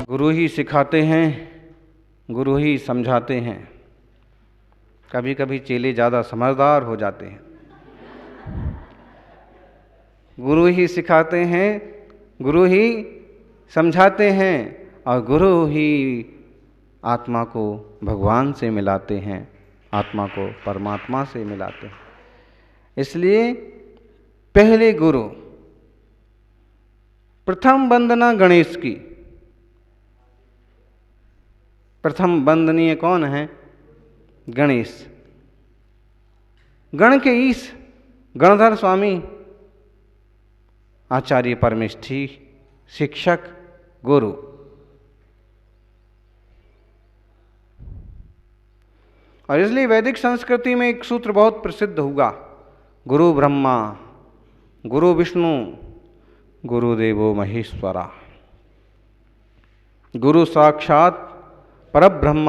गुरु ही सिखाते हैं, गुरु ही समझाते हैं। कभी कभी चेले ज़्यादा समझदार हो जाते हैं। गुरु ही सिखाते हैं, गुरु ही समझाते हैं, और गुरु ही आत्मा को भगवान से मिलाते हैं, आत्मा को परमात्मा से मिलाते हैं। इसलिए पहले गुरु, प्रथम वंदना गणेश की। प्रथम वंदनीय कौन है? गणेश। गण के ईश, गणधर स्वामी, आचार्य परमेष्ठी, शिक्षक, गुरु। और इसलिए वैदिक संस्कृति में एक सूत्र बहुत प्रसिद्ध हुआ, गुरु ब्रह्मा, गुरु विष्णु, गुरुदेवो महेश्वरा। गुरु साक्षात परब्रह्म,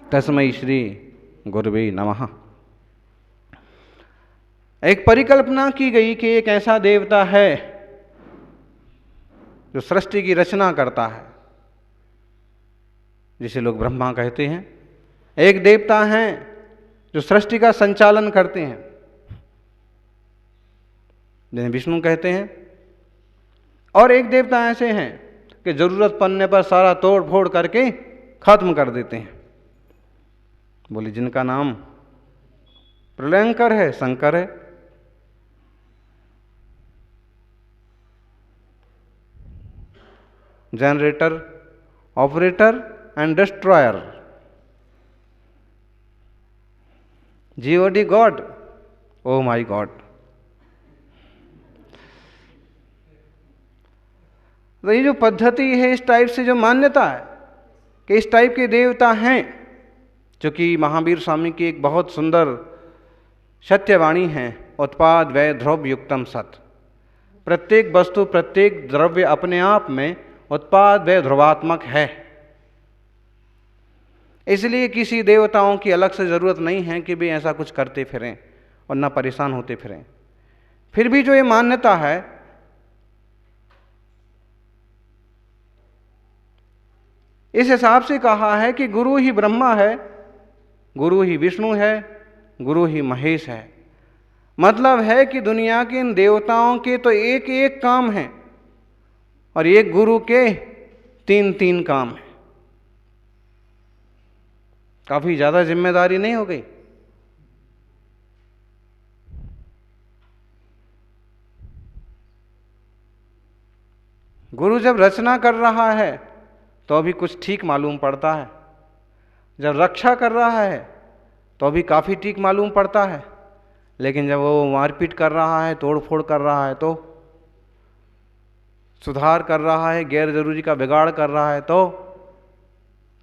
तस्मै श्री गुरुवे नमः। एक परिकल्पना की गई कि एक ऐसा देवता है जो सृष्टि की रचना करता है, जिसे लोग ब्रह्मा कहते हैं। एक देवता हैं जो सृष्टि का संचालन करते हैं, जिन्हें विष्णु कहते हैं। और एक देवता ऐसे हैं कि जरूरत पड़ने पर सारा तोड़ फोड़ करके खत्म कर देते हैं। बोले जिनका नाम प्रलयंकर है, शंकर है। Generator, operator and destroyer, G O D god, oh my god. तो ये जो पद्धति है, इस टाइप से जो मान्यता है कि इस टाइप के देवता हैं, जो कि महावीर स्वामी की एक बहुत सुंदर सत्यवाणी है, उत्पाद व्यय द्रव्य युक्तम सत। प्रत्येक वस्तु, प्रत्येक द्रव्य अपने आप में उत्पाद व्यय ध्रुवात्मक है। इसलिए किसी देवताओं की अलग से जरूरत नहीं है कि वे ऐसा कुछ करते फिरें और ना परेशान होते फिरें। फिर भी जो ये मान्यता है, इस हिसाब से कहा है कि गुरु ही ब्रह्मा है, गुरु ही विष्णु है, गुरु ही महेश है। मतलब है कि दुनिया के इन देवताओं के तो एक एक काम है और एक गुरु के तीन तीन काम है। काफी ज्यादा जिम्मेदारी नहीं हो गई? गुरु जब रचना कर रहा है तो अभी कुछ ठीक मालूम पड़ता है, जब रक्षा कर रहा है तो अभी काफी ठीक मालूम पड़ता है, लेकिन जब वो मारपीट कर रहा है, तोड़ फोड़ कर रहा है, तो सुधार कर रहा है, गैर जरूरी का बिगाड़ कर रहा है, तो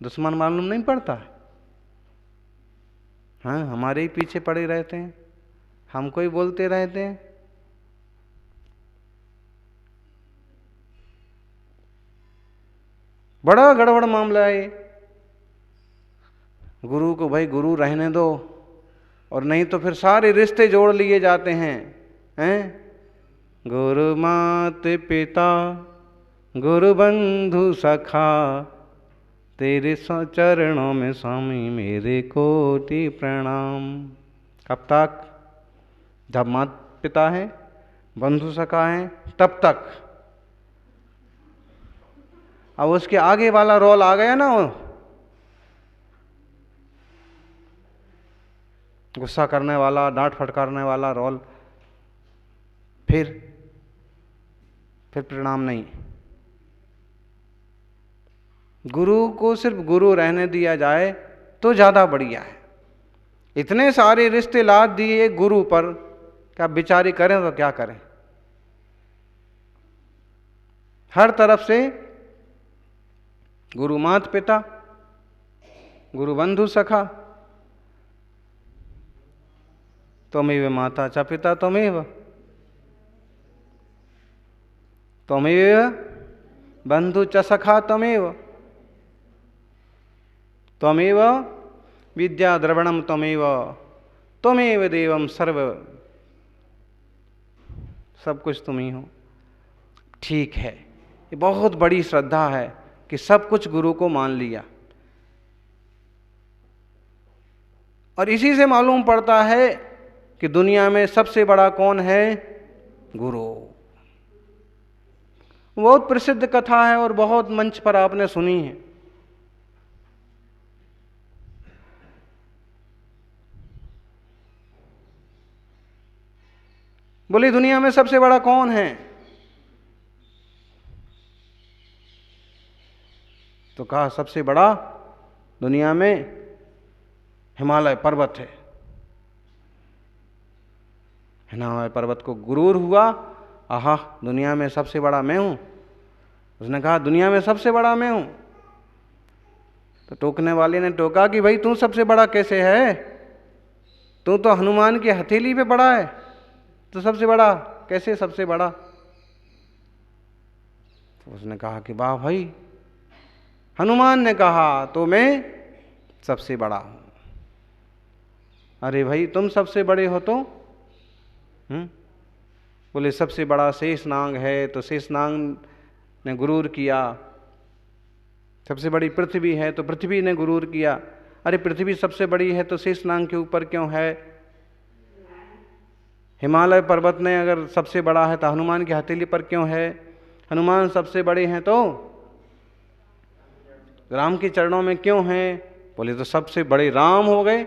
दुश्मन मालूम नहीं पड़ता है। हाँ, हमारे ही पीछे पड़े रहते हैं, हमको ही बोलते रहते हैं। बड़ा गड़बड़ मामला है। गुरु को भाई गुरु रहने दो, और नहीं तो फिर सारे रिश्ते जोड़ लिए जाते हैं। गुरु मात पिता, गुरु बंधु सखा, तेरे चरणों में स्वामी मेरे कोटि प्रणाम। कब तक? जब माता पिता है, बंधु सखा है, तब तक। अब उसके आगे वाला रोल आ गया ना, गुस्सा करने वाला, डांट फटकारने वाला रोल, फिर प्रणाम नहीं। गुरु को सिर्फ गुरु रहने दिया जाए तो ज्यादा बढ़िया है। इतने सारे रिश्ते लाद दिए गुरु पर, क्या बेचारी करें तो क्या करें? हर तरफ से गुरु मात पिता, गुरु बंधु सखा, त्वमेव माता च पिता त्वमेव, त्वमेव बंधु च सखा त्वमेव, त्वमेव विद्या द्रविणम त्वमेव, त्वमेव देवम सर्व, सब कुछ तुम ही हो। ठीक है, ये बहुत बड़ी श्रद्धा है कि सब कुछ गुरु को मान लिया। और इसी से मालूम पड़ता है कि दुनिया में सबसे बड़ा कौन है? गुरु। बहुत प्रसिद्ध कथा है और बहुत मंच पर आपने सुनी है। बोली दुनिया में सबसे बड़ा कौन है? तो कहा सबसे बड़ा दुनिया में हिमालय पर्वत है। हिमालय पर्वत को गुरूर हुआ, आहा दुनिया में सबसे बड़ा मैं हूं। उसने कहा दुनिया में सबसे बड़ा मैं हूं। तो टोकने वाले ने टोका कि भाई तू सबसे बड़ा कैसे है? तू तो हनुमान की हथेली पे पड़ा है, तो सबसे बड़ा कैसे? सबसे बड़ा? तो उसने कहा कि वाह भाई, हनुमान ने कहा तो मैं सबसे बड़ा हूं। अरे भाई तुम सबसे बड़े हो तो? बोले सबसे बड़ा शेषनाग है, तो शेषनाग ने गुरूर किया। सबसे बड़ी पृथ्वी है तो पृथ्वी ने गुरूर किया। अरे पृथ्वी सबसे बड़ी है तो शेषनाग के ऊपर क्यों है? हिमालय पर्वत ने अगर सबसे बड़ा है तो हनुमान की हथेली पर क्यों है? हनुमान सबसे बड़े हैं तो राम के चरणों में क्यों हैं? बोले तो सबसे बड़े राम हो गए।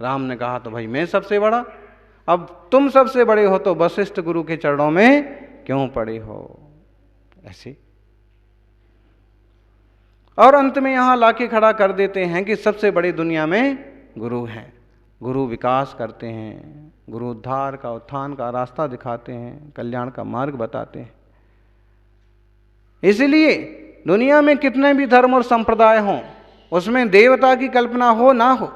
राम ने कहा तो भाई मैं सबसे बड़ा। अब तुम सबसे बड़े हो तो वशिष्ठ गुरु के चरणों में क्यों पड़े हो? ऐसे। और अंत में यहां लाके खड़ा कर देते हैं कि सबसे बड़ी दुनिया में गुरु हैं। गुरु विकास करते हैं, गुरु उद्धार का, उत्थान का रास्ता दिखाते हैं, कल्याण का मार्ग बताते हैं। इसलिए दुनिया में कितने भी धर्म और संप्रदाय हों, उसमें देवता की कल्पना हो ना हो,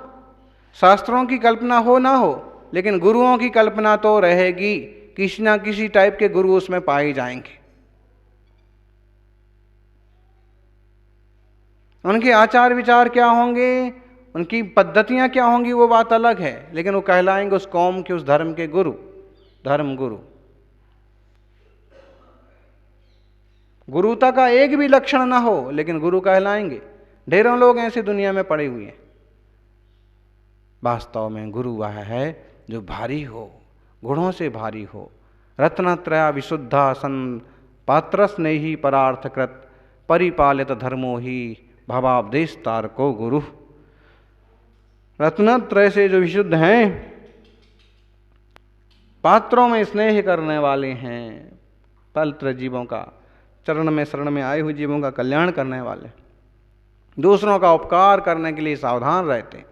शास्त्रों की कल्पना हो ना हो, लेकिन गुरुओं की कल्पना तो रहेगी। किसी ना किसी टाइप के गुरु उसमें पाए जाएंगे। उनके आचार विचार क्या होंगे, उनकी पद्धतियां क्या होंगी, वो बात अलग है, लेकिन वो कहलाएंगे उस कौम के, उस धर्म के गुरु, धर्म गुरु। गुरुता का एक भी लक्षण ना हो, लेकिन गुरु कहलाएंगे। ढेरों लोग ऐसे दुनिया में पड़े हुए हैं। वास्तव में गुरु वह है जो भारी हो, गुणों से भारी हो। रत्नत्रया विशुद्धा सन पात्रस ने ही परार्थकृत, परिपालित धर्मो ही भवाब्देश तारको गुरु। रत्नत्रय से जो विशुद्ध हैं, पात्रों में स्नेह करने वाले हैं, पवित्र जीवों का, चरण में शरण में आए हुए जीवों का कल्याण करने वाले, दूसरों का उपकार करने के लिए सावधान रहते हैं।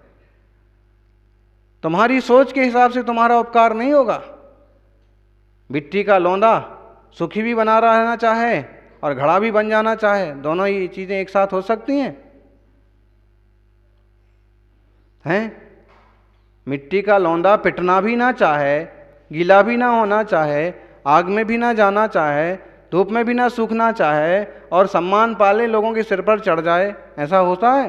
तुम्हारी सोच के हिसाब से तुम्हारा उपकार नहीं होगा। मिट्टी का लौंदा सुखी भी बना रहना चाहे और घड़ा भी बन जाना चाहे, दोनों ही चीजें एक साथ हो सकती हैं? मिट्टी का लौंदा पिटना भी ना चाहे, गीला भी ना होना चाहे, आग में भी ना जाना चाहे, धूप में भी ना सूखना चाहे, और सम्मान पाले लोगों के सिर पर चढ़ जाए, ऐसा होता है?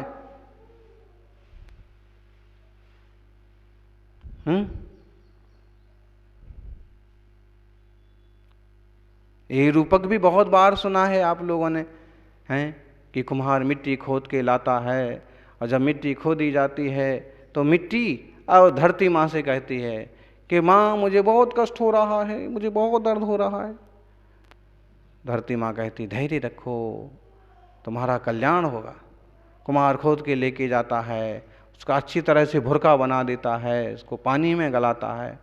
ये रूपक भी बहुत बार सुना है आप लोगों ने, हैं कि कुम्हार मिट्टी खोद के लाता है, और जब मिट्टी खोदी जाती है तो मिट्टी और धरती माँ से कहती है कि माँ मुझे बहुत कष्ट हो रहा है, मुझे बहुत दर्द हो रहा है। धरती माँ कहती धैर्य रखो, तुम्हारा कल्याण होगा। कुम्हार खोद के लेके जाता है, उसका अच्छी तरह से भुरका बना देता है, उसको पानी में गलाता है,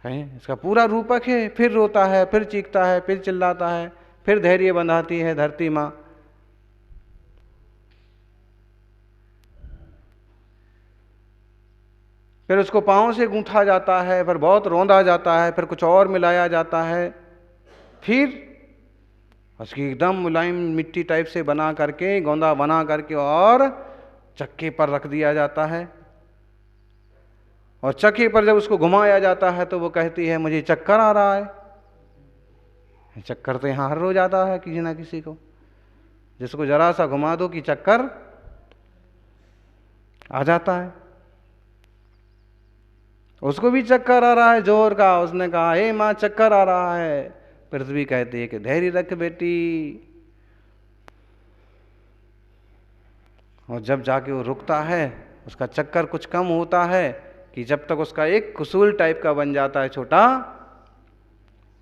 इसका पूरा रूपक है। फिर रोता है, फिर चीखता है, फिर चिल्लाता है, फिर धैर्य बंधाती है धरती माँ। फिर उसको पाँव से गूंथा जाता है, फिर बहुत रौंदा जाता है, फिर कुछ और मिलाया जाता है, फिर उसकी एकदम मुलायम मिट्टी टाइप से बना करके, गोंदा बना करके और चक्के पर रख दिया जाता है। और चक्के पर जब उसको घुमाया जाता है तो वो कहती है मुझे चक्कर आ रहा है। चक्कर तो यहाँ हर रोज आता है किसी ना किसी को, जिसको जरा सा घुमा दो कि चक्कर आ जाता है। उसको भी चक्कर आ रहा है जोर का। उसने कहा हे माँ चक्कर आ रहा है। पृथ्वी कहती है कि धैर्य रख बेटी। और जब जाके वो रुकता है, उसका चक्कर कुछ कम होता है कि जब तक उसका एक कुसूल टाइप का बन जाता है छोटा,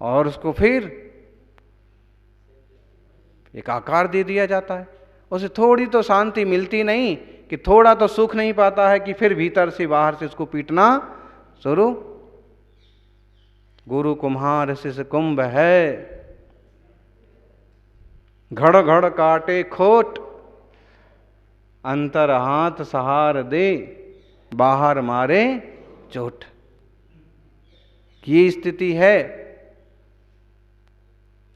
और उसको फिर एक आकार दे दिया जाता है। उसे थोड़ी तो शांति मिलती नहीं, कि थोड़ा तो सुख नहीं पाता है, कि फिर भीतर से बाहर से उसको पीटना शुरू। गुरु कुम्हार शिष्य कुंभ है, घड़ घड़ काटे खोट, अंतर हाथ सहार दे, बाहर मारे चोट। ये स्थिति है।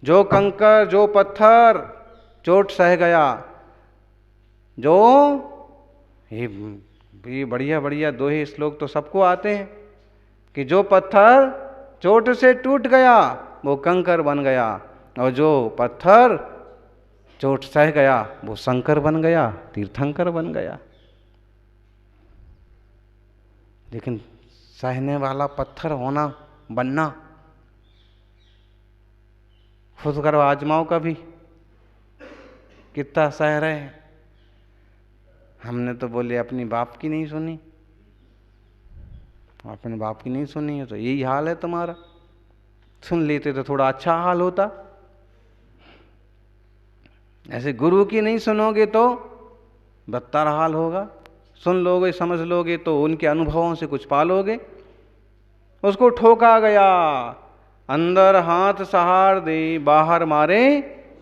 जो कंकर जो पत्थर चोट सह गया, जो ये बढ़िया बढ़िया दोहे श्लोक तो सबको आते हैं कि जो पत्थर चोट से टूट गया वो कंकर बन गया, और जो पत्थर चोट सह गया वो शंकर बन गया, तीर्थंकर बन गया। लेकिन सहने वाला पत्थर होना बनना, खुद करो आजमाओ कभी, कितना सह रहे हैं। हमने तो बोले अपनी बाप की नहीं सुनी, अपने बाप की नहीं सुनी है तो यही हाल है तुम्हारा। सुन लेते तो थोड़ा अच्छा हाल होता। ऐसे गुरु की नहीं सुनोगे तो बदतर हाल होगा। सुन लोगे समझ लोगे तो उनके अनुभवों से कुछ पालोगे। उसको ठोका गया, अंदर हाथ सहार दे, बाहर मारे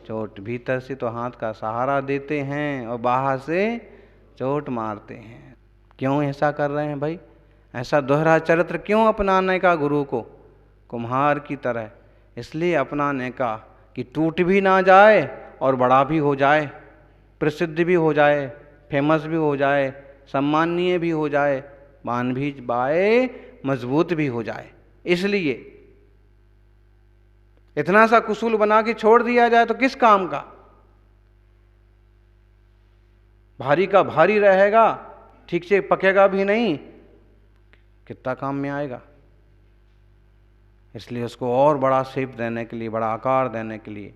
चोट। भीतर से तो हाथ का सहारा देते हैं और बाहर से चोट मारते हैं। क्यों ऐसा कर रहे हैं भाई? ऐसा दोहरा चरित्र क्यों अपनाने का गुरु को, कुम्हार की तरह? इसलिए अपनाने का कि टूट भी ना जाए और बड़ा भी हो जाए, प्रसिद्ध भी हो जाए, फेमस भी हो जाए, सम्माननीय भी हो जाए, मान भी बाए, मजबूत भी हो जाए। इसलिए इतना सा कुसूल बना के छोड़ दिया जाए तो किस काम का? भारी का भारी रहेगा, ठीक से पकेगा भी नहीं, कितना काम में आएगा? इसलिए उसको और बड़ा शेप देने के लिए, बड़ा आकार देने के लिए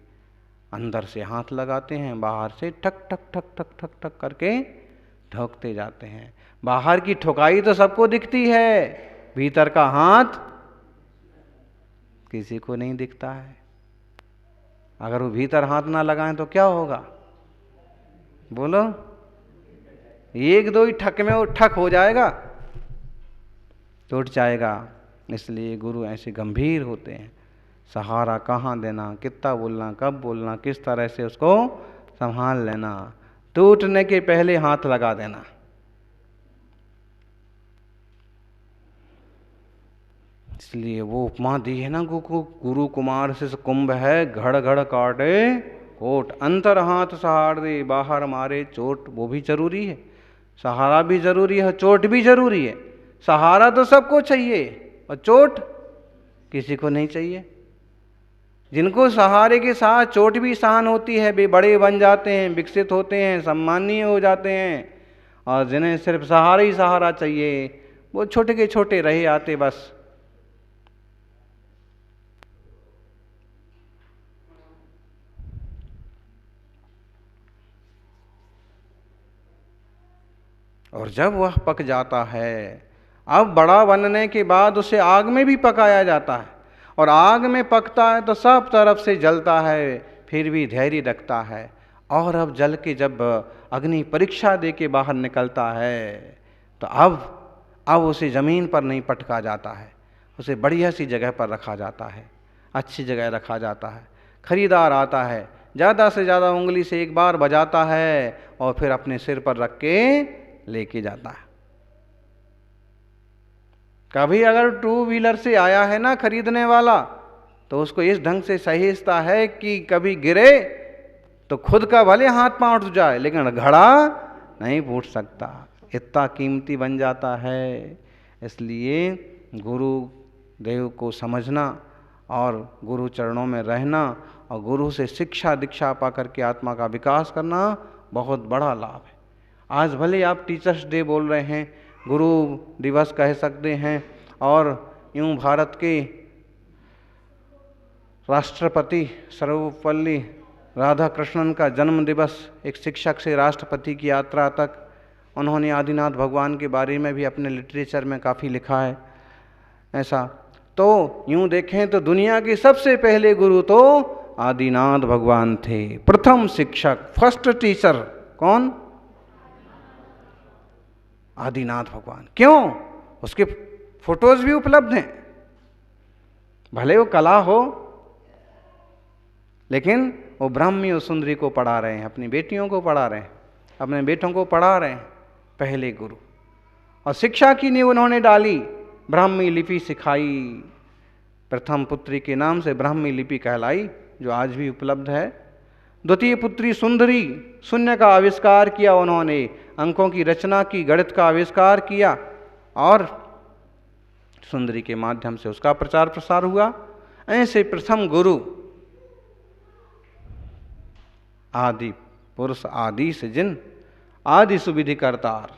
अंदर से हाथ लगाते हैं, बाहर से ठक ठक ठक ठक ठक ठक करके ठोकते जाते हैं। बाहर की ठोकाई तो सबको दिखती है, भीतर का हाथ किसी को नहीं दिखता है। अगर वो भीतर हाथ ना लगाएं तो क्या होगा बोलो? एक दो ही ठक में वो ठक हो जाएगा, टूट जाएगा। इसलिए गुरु ऐसे गंभीर होते हैं। सहारा कहाँ देना, कितना बोलना, कब बोलना, किस तरह से उसको संभाल लेना, टूटने के पहले हाथ लगा देना। इसलिए वो उपमा दी है ना, गुरु कुमार शिष्य कुंभ है, घड़ घड़ काटे कोट, अंतर हाथ सहार दे, बाहर मारे चोट। वो भी जरूरी है, सहारा भी जरूरी है, चोट भी जरूरी है। सहारा तो सबको चाहिए और चोट किसी को नहीं चाहिए। जिनको सहारे के साथ चोट भी सहन होती है, वे बड़े बन जाते हैं, विकसित होते हैं, सम्मानीय हो जाते हैं। और जिन्हें सिर्फ सहारा ही सहारा चाहिए, वो छोटे के छोटे रहे आते बस। और जब वह पक जाता है, अब बड़ा बनने के बाद उसे आग में भी पकाया जाता है, और आग में पकता है तो सब तरफ से जलता है, फिर भी धैर्य रखता है। और अब जल के जब अग्नि परीक्षा दे के बाहर निकलता है तो अब उसे ज़मीन पर नहीं पटका जाता है, उसे बढ़िया सी जगह पर रखा जाता है, अच्छी जगह रखा जाता है। खरीदार आता है, ज़्यादा से ज़्यादा उंगली से एक बार बजाता है और फिर अपने सिर पर रख के लेके जाता है। कभी अगर टू व्हीलर से आया है ना खरीदने वाला, तो उसको इस ढंग से सहेजता है कि कभी गिरे तो खुद का भले हाथ पांव टूट जाए लेकिन घड़ा नहीं फूट सकता, इतना कीमती बन जाता है। इसलिए गुरु देव को समझना और गुरु चरणों में रहना और गुरु से शिक्षा दीक्षा पा करके आत्मा का विकास करना बहुत बड़ा लाभ है। आज भले आप टीचर्स डे बोल रहे हैं, गुरु दिवस कह सकते हैं, और यूं भारत के राष्ट्रपति सर्वपल्ली राधाकृष्णन का जन्म दिवस, एक शिक्षक से राष्ट्रपति की यात्रा तक, उन्होंने आदिनाथ भगवान के बारे में भी अपने लिटरेचर में काफ़ी लिखा है। ऐसा तो यूं देखें तो दुनिया के सबसे पहले गुरु तो आदिनाथ भगवान थे। प्रथम शिक्षक, फर्स्ट टीचर कौन? आदिनाथ भगवान। क्यों? उसके फोटोज भी उपलब्ध हैं। भले वो कला हो, लेकिन वो ब्राह्मी और सुंदरी को पढ़ा रहे हैं, अपनी बेटियों को पढ़ा रहे हैं, अपने बेटों को पढ़ा रहे हैं, पहले गुरु। और शिक्षा की नींव उन्होंने डाली, ब्राह्मी लिपि सिखाई। प्रथम पुत्री के नाम से ब्राह्मी लिपि कहलाई, जो आज भी उपलब्ध है। द्वितीय पुत्री सुंदरी, शून्य का आविष्कार किया उन्होंने, अंकों की रचना की, गणित का आविष्कार किया, और सुंदरी के माध्यम से उसका प्रचार प्रसार हुआ। ऐसे प्रथम गुरु आदि पुरुष, आदि से जिन, आदि सुविधि करतार,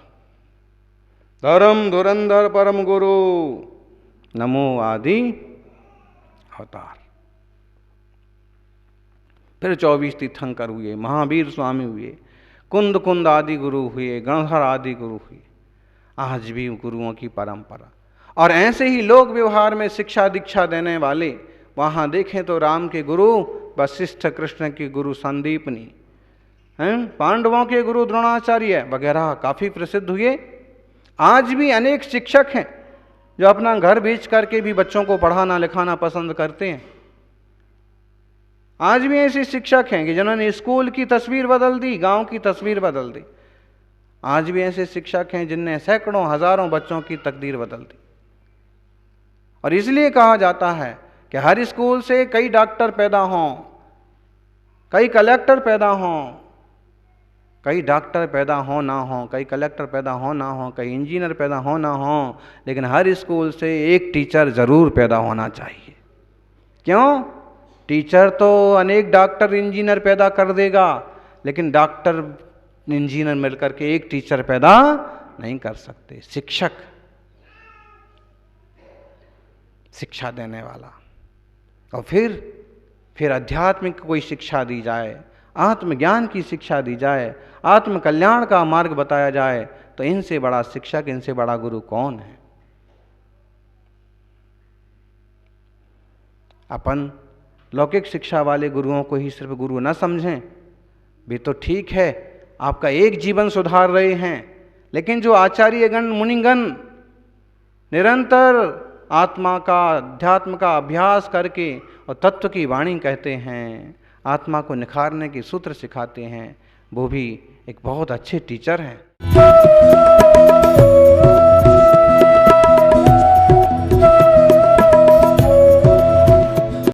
धर्म धुरंधर परम गुरु, नमो आदि अवतार। फिर 24 तीर्थंकर हुए, महावीर स्वामी हुए, कुंद कुंद आदि गुरु हुए, गणधर आदि गुरु हुए। आज भी गुरुओं की परंपरा। और ऐसे ही लोक व्यवहार में शिक्षा दीक्षा देने वाले, वहाँ देखें तो राम के गुरु वशिष्ठ, कृष्ण के गुरु संदीपनी, हैं, पांडवों के गुरु द्रोणाचार्य वगैरह काफ़ी प्रसिद्ध हुए। आज भी अनेक शिक्षक हैं जो अपना घर बेच करके भी बच्चों को पढ़ाना लिखाना पसंद करते हैं। आज भी ऐसे शिक्षक हैं कि जिन्होंने स्कूल की तस्वीर बदल दी, गांव की तस्वीर बदल दी। आज भी ऐसे शिक्षक हैं जिनने सैकड़ों हजारों बच्चों की तकदीर बदल दी। और इसलिए कहा जाता है कि हर स्कूल से कई डॉक्टर पैदा हों, कई कलेक्टर पैदा हों, कई डॉक्टर पैदा हो ना हो, कई कलेक्टर पैदा हो ना हो, कई इंजीनियर पैदा हो ना हो, लेकिन हर स्कूल से एक टीचर जरूर पैदा होना चाहिए। क्यों? टीचर तो अनेक डॉक्टर इंजीनियर पैदा कर देगा, लेकिन डॉक्टर इंजीनियर मिलकर के एक टीचर पैदा नहीं कर सकते। शिक्षक, शिक्षा देने वाला। और फिर आध्यात्मिक कोई शिक्षा दी जाए, आत्मज्ञान की शिक्षा दी जाए, आत्म कल्याण का मार्ग बताया जाए, तो इनसे बड़ा शिक्षक, इनसे बड़ा गुरु कौन है? अपन लौकिक शिक्षा वाले गुरुओं को ही सिर्फ गुरु न समझें। भी तो ठीक है, आपका एक जीवन सुधार रहे हैं, लेकिन जो आचार्यगण मुनिगण निरंतर आत्मा का, अध्यात्म का अभ्यास करके और तत्व की वाणी कहते हैं, आत्मा को निखारने के सूत्र सिखाते हैं, वो भी एक बहुत अच्छे टीचर हैं।